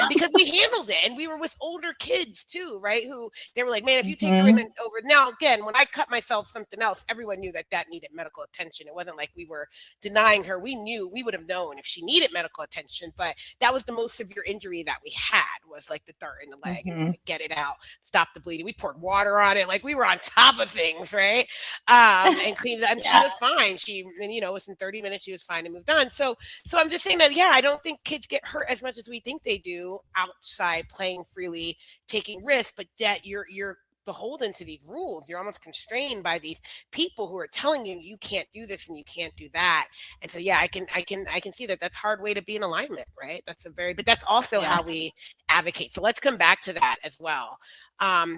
Because we handled it, and we were with older kids too, right? Who they were like, man, if you take her in Hmm. and over. Now, again, when I cut myself something else, everyone knew that that needed medical attention. It wasn't like we were denying her. We knew, we would have known if she needed medical attention, but that was the most severe injury that we had, was like the dart in the leg, and Hmm. like, get it out, stop the bleeding. We poured water on it. Like, we were on top of things, right? And cleaned it. And she Yeah. was fine. Within 30 minutes, she was fine and moved on. So I'm just saying that, yeah, I don't think kids get hurt as much as we think they do. you outside playing freely, taking risks, but that you're beholden to these rules. You're almost constrained by these people who are telling you you can't do this and you can't do that. And so yeah, I can see that that's a hard way to be in alignment, right? But that's also Yeah. how we advocate. So let's come back to that as well.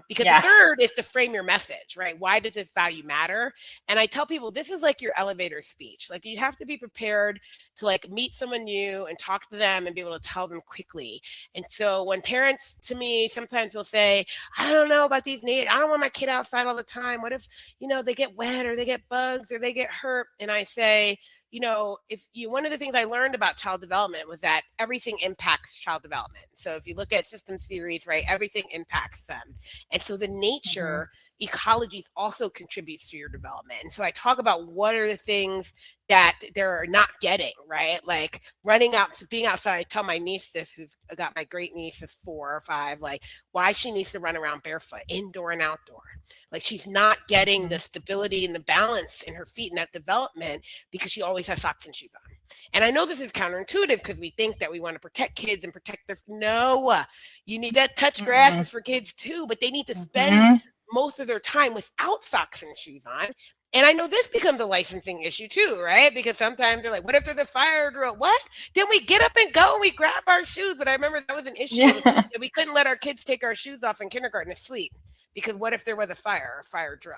Because Yeah. the third is to frame your message, right? Why does this value matter? And I tell people this is like your elevator speech. Like you have to be prepared to like meet someone new and talk to them and be able to tell them quickly. And so when parents to me sometimes will say, I don't know about these needs. I don't want my kid outside all the time. What if, they get wet or they get bugs or they get hurt? And I say, if you, one of the things I learned about child development was that everything impacts child development. So if you look at systems theories, right, everything impacts them. And so the nature ecologies also contributes to your development. And so I talk about what are the things that they're not getting, right? Like running out to being outside. I tell my niece this, who's got my great niece is 4 or 5, like why she needs to run around barefoot, indoor and outdoor. Like she's not getting the stability and the balance in her feet in that development because she always has socks and shoes on. And I know this is counterintuitive because we think that we want to protect kids and protect their, no, you need that touch grass for kids too, but they need to spend most of their time without socks and shoes on. And I know this becomes a licensing issue too, right? Because sometimes they're like, what if there's a fire drill? What? Then we get up and go and we grab our shoes. But I remember that was an issue that we couldn't let our kids take our shoes off in kindergarten to sleep. Because what if there was a fire drill?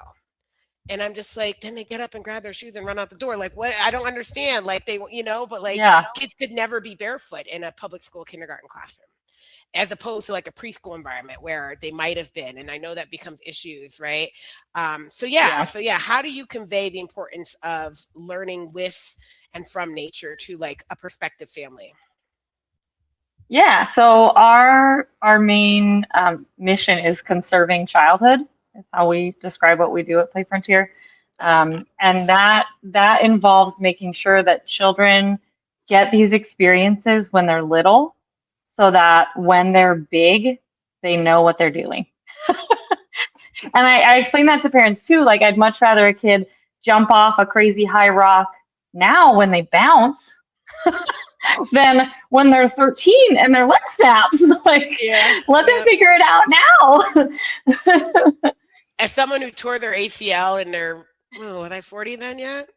And I'm just like, then they get up and grab their shoes and run out the door. Like, what? I don't understand. Like they, but like kids could never be barefoot in a public school kindergarten classroom, as opposed to like a preschool environment where they might have been. And I know that becomes issues, right? So how do you convey the importance of learning with and from nature to like a prospective family? Yeah, so our main mission is conserving childhood, is how we describe what we do at Play Frontier. And that involves making sure that children get these experiences when they're little, so that when they're big, they know what they're doing. And I explain that to parents too. Like, I'd much rather a kid jump off a crazy high rock now when they bounce than when they're 13 and their leg snaps. Like, let them figure it out now. As someone who tore their ACL in their, were they 40 then yet?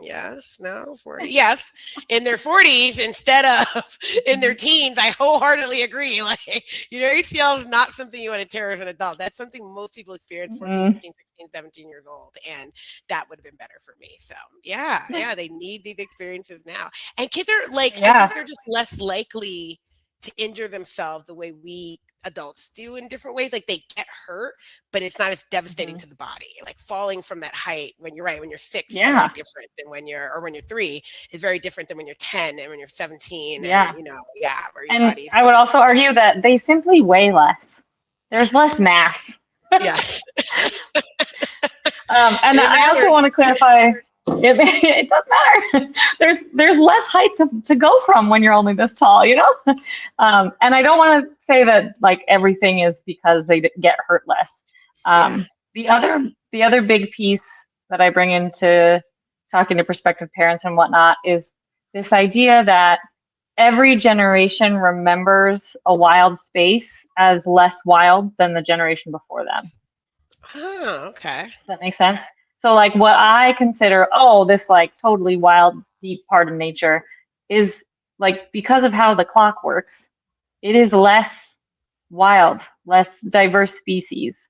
Yes, no, 40. Yes, in their 40s instead of in their teens. I wholeheartedly agree. Like, ACL is not something you want to tear as an adult. That's something most people experience 14, 15, 16, 17 years old. And that would have been better for me. So, they need these experiences now. And kids are like, I think they're just less likely to injure themselves the way we adults do in different ways. Like they get hurt, but it's not as devastating to the body. Like falling from that height when you're 6 is very different than when you're 3 is very different than when you're 10 and when you're 17. And, and I would also argue that they simply weigh less. There's less mass. Yes. And I also want to clarify, it does matter. There's less height to go from when you're only this tall, And I don't want to say that like everything is because they get hurt less. The other big piece that I bring into talking to prospective parents and whatnot is this idea that every generation remembers a wild space as less wild than the generation before them. Oh, okay. Does that make sense? So like what I consider, this like totally wild, deep part of nature is like, because of how the clock works, it is less wild, less diverse species,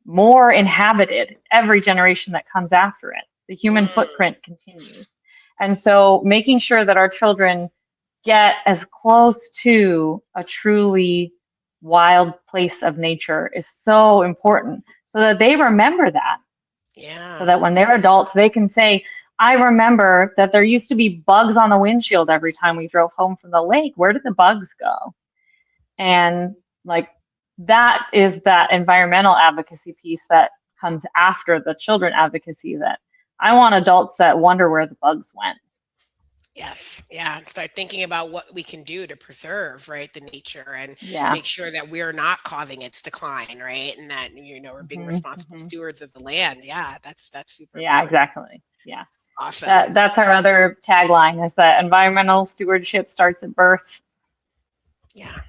more inhabited every generation that comes after it. The human footprint continues. And so making sure that our children get as close to a truly wild place of nature is so important, so that they remember that. So that when they're adults, they can say, I remember that there used to be bugs on the windshield every time we drove home from the lake. Where did the bugs go? And like, that is that environmental advocacy piece that comes after the children advocacy, that I want adults that wonder where the bugs went. Yes. Yeah. Start thinking about what we can do to preserve, right, the nature and make sure that we're not causing its decline, right? And that, we're being responsible stewards of the land. Yeah. That's super important. Exactly. Yeah. Awesome. That's our other tagline, is that environmental stewardship starts at birth. Yeah.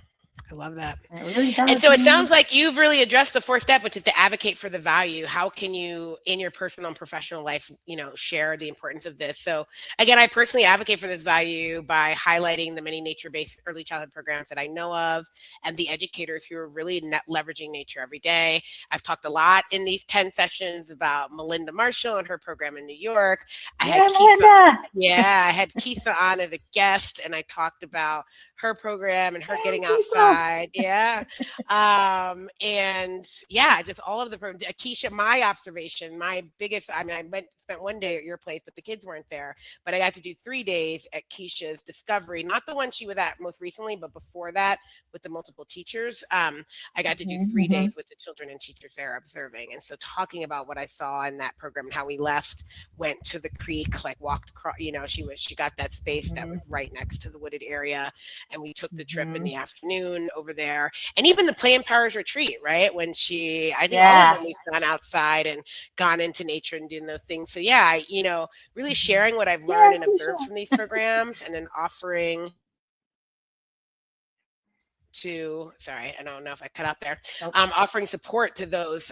I love that. It really And does, so it man. sounds like you've really addressed the fourth step, which is to advocate for the value. How can you, in your personal and professional life, share the importance of this? So again, I personally advocate for this value by highlighting the many nature-based early childhood programs that I know of and the educators who are really leveraging nature every day. I've talked a lot in these 10 sessions about Melinda Marshall and her program in New York. I had Yeah, Kisa, Melinda. yeah, I had Kisa on as a guest, and I talked about her program and her Hey, getting Lisa. outside. Yeah. And yeah, just all of the Akeisha, my observation, my biggest, I mean, spent one day at your place, but the kids weren't there. But I got to do 3 days at Keisha's Discovery, not the one she was at most recently, but before that with the multiple teachers. I got to do Mhm, three mhm, days with the children and teachers there observing. And so talking about what I saw in that program and how we left, went to the creek, like walked across, she got that space that mhm, was right next to the wooded area, and we took the trip in mhm. the afternoon over there. And even the Play Empowers retreat, right? When I think all of Yeah. them, we've gone outside and gone into nature and doing those things. So yeah, really Mhm. sharing what I've Yeah, learned and observed Keisha. from these programs, and then offering to, sorry, I don't know if I cut out there, Nope. offering support to those.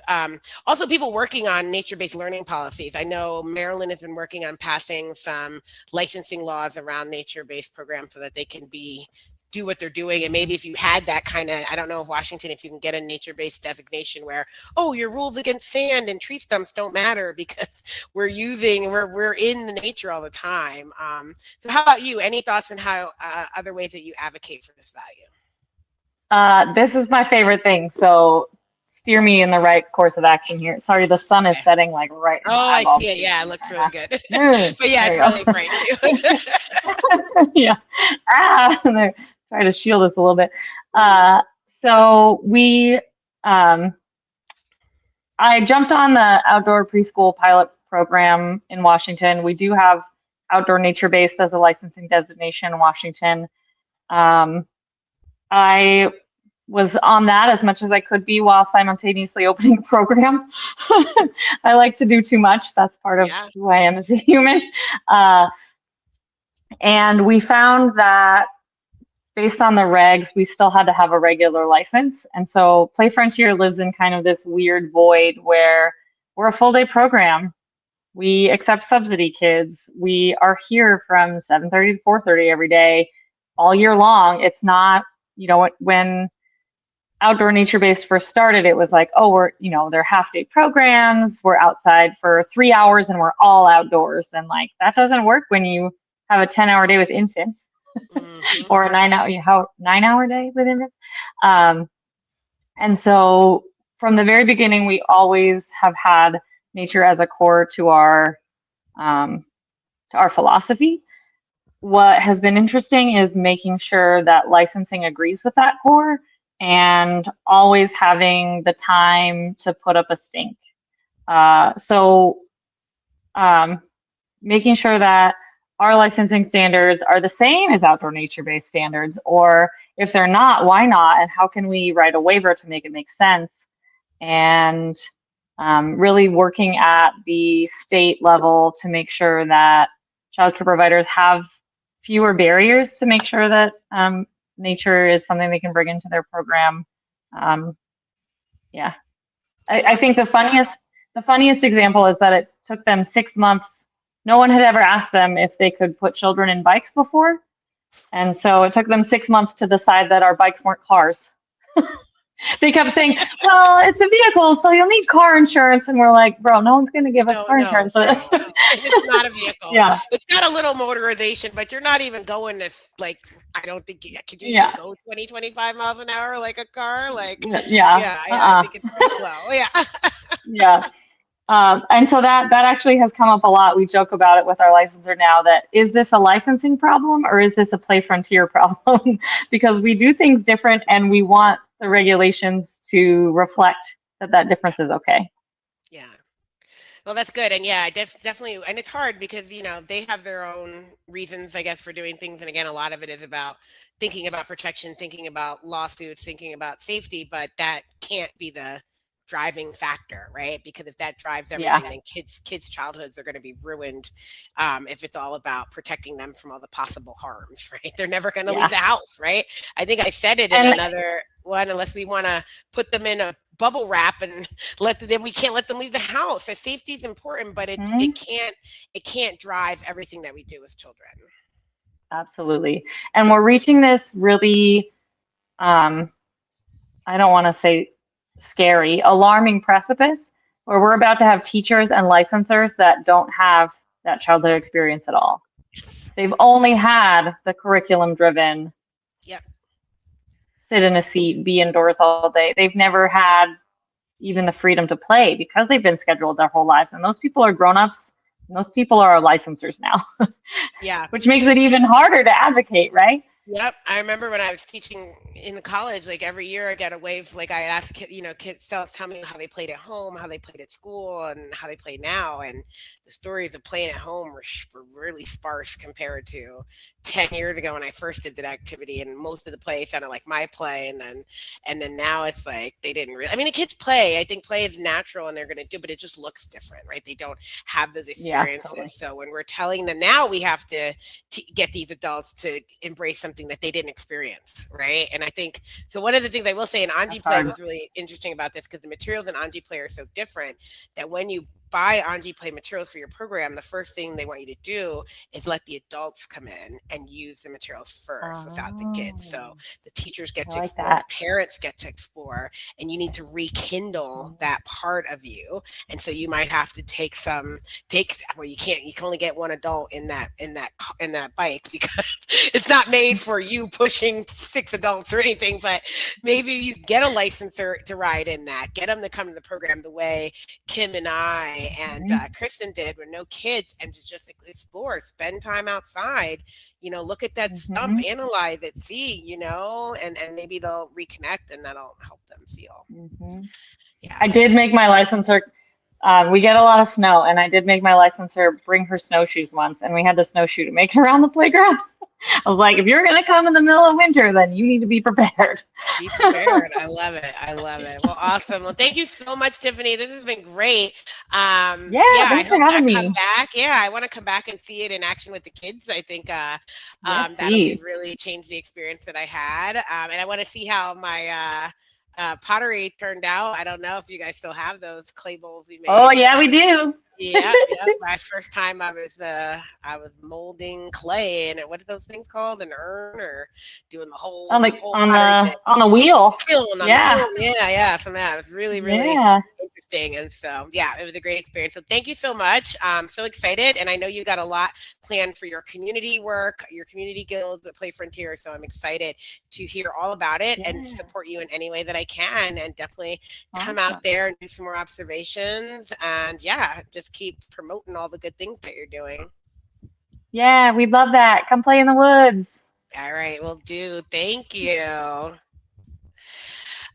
Also, people working on nature-based learning policies. I know Maryland has been working on passing some licensing laws around nature-based programs so that they can do what they're doing. And maybe Mhm. if you had that kind of, I don't know if Washington, if you can get a nature-based designation where, oh, your rules against sand and tree stumps don't matter because we're in the nature all the time. So how about you? Any thoughts on how other ways that you advocate for this value? This is my favorite thing, so steer me in the right course of action here. Sorry, the sun is Okay. setting like right in my Oh, I eyeball see it. too. Yeah, it looks really good. But yeah, There it's you really bright go. too. Yeah. There. Try to shield us a little bit. Mhm. So um, I jumped on the outdoor preschool pilot program in Washington. We do have outdoor nature based as a licensing designation in Washington. Um, I was on that as much as I could be while simultaneously opening a program. I like to do too much. That's part of Yeah. who I am as a human. Uh, and we found that based on the regs, we still had to have a regular license. And so Play Frontier lives in kind of this weird void where we're a full day program. We accept subsidy kids. We are here from 7:30 to 4:30 every day, all year long. It's not, when outdoor nature based first started, it was like, oh, they're half day programs. We're outside for 3 hours and we're all outdoors. And like, that doesn't work when you have a 10-hour day with infants Mhm. or a 9-hour day with infants. Um, and so from the very beginning, we always have had nature as a core um, to our philosophy. What has been interesting is making sure that licensing agrees with that core and always having the time to put up a stink. So making sure that our licensing standards are the same as outdoor nature-based standards, or if they're not, why not? And how can we write a waiver to make it make sense? And really working at the state level to make sure that childcare providers have fewer barriers to make sure that nature is something they can bring into their program. Um, yeah, I, That's I think awesome. Yeah. the funniest example is that it took them 6 months. No one had ever asked them if they could put children in bikes before, and so it took them 6 months to decide that our bikes weren't cars. They kept saying, well, it's a vehicle, so you'll need car insurance. And we're like, bro, no one's going to give us No, car no, insurance for this. it's not a vehicle. Yeah, It's got a little motorization, but you're not even going like, I don't think could you even yeah, go 20, 25 miles an hour like a car? Like, yeah, yeah, I uh-uh, think it's pretty slow. Yeah. yeah. And so that actually has come up a lot. We joke about it with our licensor now that is this a licensing problem or is this a Play Frontier problem? Because we do things different and we want the regulations to reflect that difference is okay. Yeah. Well, that's good. And yeah, definitely. And it's hard because, they have their own reasons, I guess, for doing things. And again, a lot of it is about thinking about protection, thinking about lawsuits, thinking about safety, but that can't be the driving factor, right? Because if that drives Yeah. everything, then kids' childhoods are going to be ruined if it's all about protecting them from all the possible harms, right? They're never going to leave Yeah. the house, right? I think I said it in And another one, unless we want to put them in a bubble wrap and then we can't let them leave the house. So safety is important, but mhm, it can't drive everything that we do with children. absolutely. And we're reaching this really, um, I don't want to say scary, alarming precipice where we're about to have teachers and licensors that don't have that childhood experience at all. They've only had the curriculum driven, Yep. sit in a seat, be indoors all day. They've never had even the freedom to play because they've been scheduled their whole lives. And those people are grown-ups, and those people are our licensors now, Yeah. which makes it even harder to advocate, right? Yep, I remember when I was teaching in the college, like every year I got a wave, like I asked kids tell me how they played at home, how they played at school, and how they play now. And the stories of playing at home were really sparse compared to 10 years ago when I first did that activity. And most of the play sounded like my play. And then now it's like they didn't really, I mean, the kids play. I think play is natural and they're going to do, but it just looks different, right? They don't have those Yeah, experiences. totally. So when we're telling them now, we have to get these adults to embrace something that they didn't experience, right? And I think so. One of the things I will say in Anji That's Play hard. was really interesting about this because the materials in Anji Play are so different that when you buy Anji Play materials for your program, the first thing they want you to do is let the adults come in and use the materials first without the kids. So Oh, the teachers get I to like explore, the that. parents get to explore, and you need to rekindle that part of you. And so you might have to well, you can only get one adult in that bike because it's not made for you pushing six adults or anything, but maybe you get a licenser to ride in that, get them to come to the program the way Kim and I and Mhm, Kristen did with no kids and to just explore, spend time outside, look at that stump, mhm, analyze it, see, and maybe they'll reconnect and that'll help them feel. mhm. Yeah. I did make my licensor. We get a lot of snow, and I did make my licensor bring her snowshoes once, and we had to snowshoe to make it around the playground. I was like, if you're going to come in the middle of winter, then you need to be prepared. Be prepared. I love it. I love it. Well, awesome. Well, thank you so much, Tiffany. This has been great. Yeah, Yeah, I thanks for hope having that come me. back. Yeah, I want to come back and see it in action with the kids. I think Yes, that'll be please. really change the experience that I had. And I want to see how my pottery turned out. I don't know if you guys still have those clay bowls we Oh, made. yeah, we do. Yeah, yeah. My first time I was molding clay and what are those things called? An urn or doing the On the whole on pottery the thing. on the wheel. Kiln on the Yeah. kiln. Yeah, yeah. From that. It was really, really Yeah. interesting. And so yeah, it was a great experience. So thank you so much. I'm so excited. And I know you got a lot planned for your community work, your community guild, the Play Frontier. So I'm excited to hear all about it and Yeah. support you in any way that I can and definitely come out Awesome. there and do some more observations and yeah, just keep promoting all the good things that you're doing. Yeah, we'd love that. Come play in the woods. All right, will do. Thank you.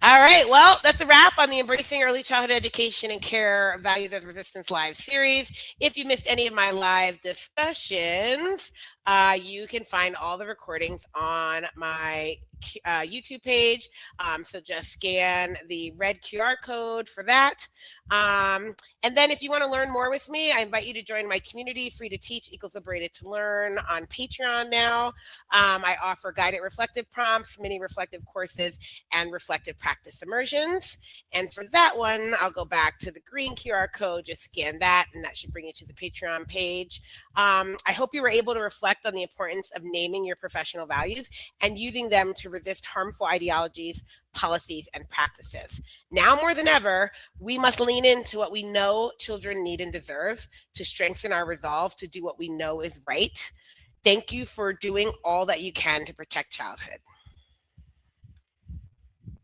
All right, well, that's a wrap on the Embracing Early Childhood Education and Care Values of Resistance Live series. If you missed any of my live discussions, you can find all the recordings on my YouTube page. So just scan the red QR code for that. And then if you want to learn more with me, I invite you to join my community, Free to Teach equals Liberated to Learn on Patreon now. I offer guided reflective prompts, mini reflective courses, and reflective practice immersions. And for that one, I'll go back to the green QR code, just scan that, and that should bring you to the Patreon page. I hope you were able to reflect on the importance of naming your professional values and using them to resist harmful ideologies, policies, and practices. Now more than ever, we must lean into what we know children need and deserve to strengthen our resolve to do what we know is right. Thank you for doing all that you can to protect childhood.